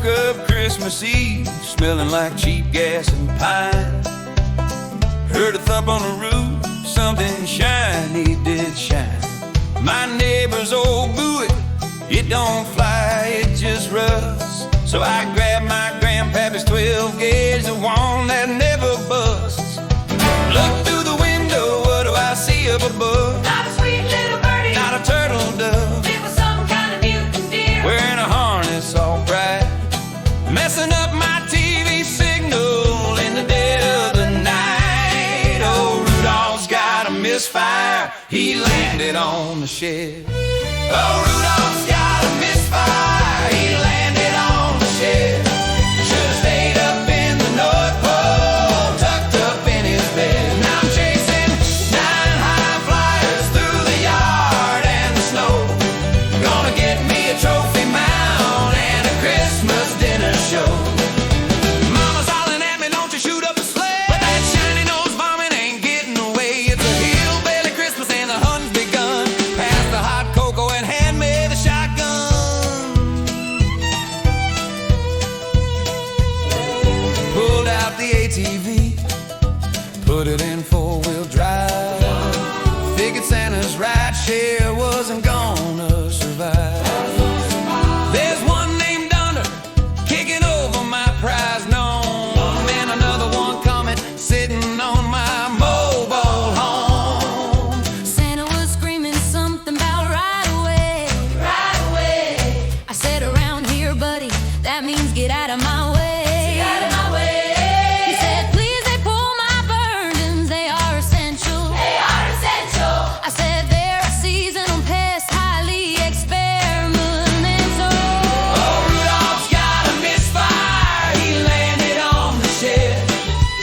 woke up Christmas Eve smelling like cheap gas and pine. Heard a thump on the roof, something shiny did shine. My neighbor's old Buick, it don't fly, it just rusts. So I grabbed my grandpappy's 12 gauge, the one that never busts. Look through the window, what do I see up above? Not a sweet little birdie, Not a turtle dove, it was some kind of mutant deer, wearing a harness all bright, messing up my TV signal in the dead of the night. Oh, Rudolph's got a misfire, he landed on the shed. Oh, Rudolph's got a misfire, he landed on the shed. Should've stayed up in the North Pole, tucked up in his bed. Now I'm chasing 9 high flyers through the yard and the snow. Gonna get me a trophy mount and a Christmas dinner show. Mama's hollering at me, don't you shoot up the sleigh, but that shiny nose vomit ain't getting away. It's a hillbilly Christmas and the hun's begun. Pass the hot cocoa and hand me the shotgun. Pulled out the ATV, put it in 4-wheel drive. Figured Santa's ride share wasn't gonna survive. There's one named Dunder kicking over my prize known, and another one coming sitting on my mobile home. Santa was screaming something about right away. Right away. I said around here, buddy, that means get out of my way. Get out of my way. He said, please, they pull my burdens, they are essential. They are essential. I said, they're a seasonal pest, highly experimental. Oh, Rudolph's got a misfire, he landed on the shed.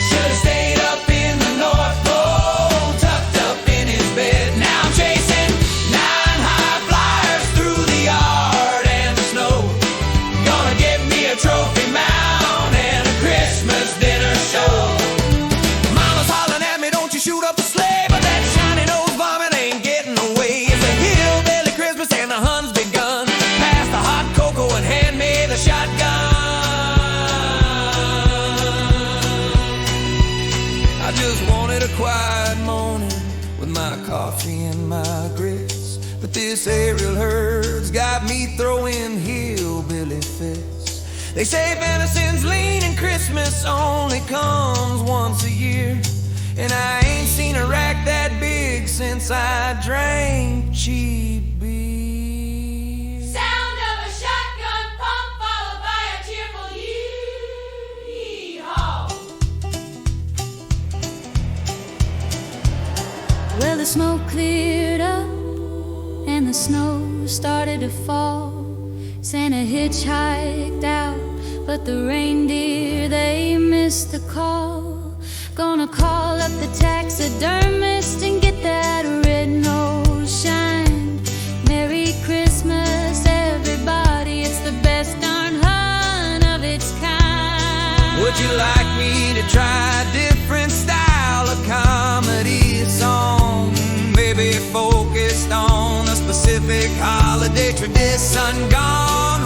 Should've stayed up in the North Pole, tucked up in his bed. Now I'm chasing 9 high flyers through the yard and the snow. Gonna get me a trophy mount and a Christmas dinner show. Mama's hollering at me, don't you shoot up the sleigh, but that shiny nose vomit ain't getting away. It's a hillbilly Christmas and the hun's begun. Pass the hot cocoa and hand me the shotgun. I just wanted a quiet morning with my coffee and my grits, but this aerial herd's got me throwing hillbilly fits. They say venison's lean and Christmas only comes once a year, and I ain't seen a rack that big since I drank cheap beer. Sound of a shotgun pump followed by a cheerful yee-haw. Well, the smoke cleared up and the snow started to fall. Santa hitchhiked out, but the reindeer, they missed the call. Gonna call up the taxidermist and get that red nose shine. Merry Christmas, everybody, it's the best darn hunt of its kind. Would you like me to try a different style of comedy song? Maybe focused on a specific holiday tradition gone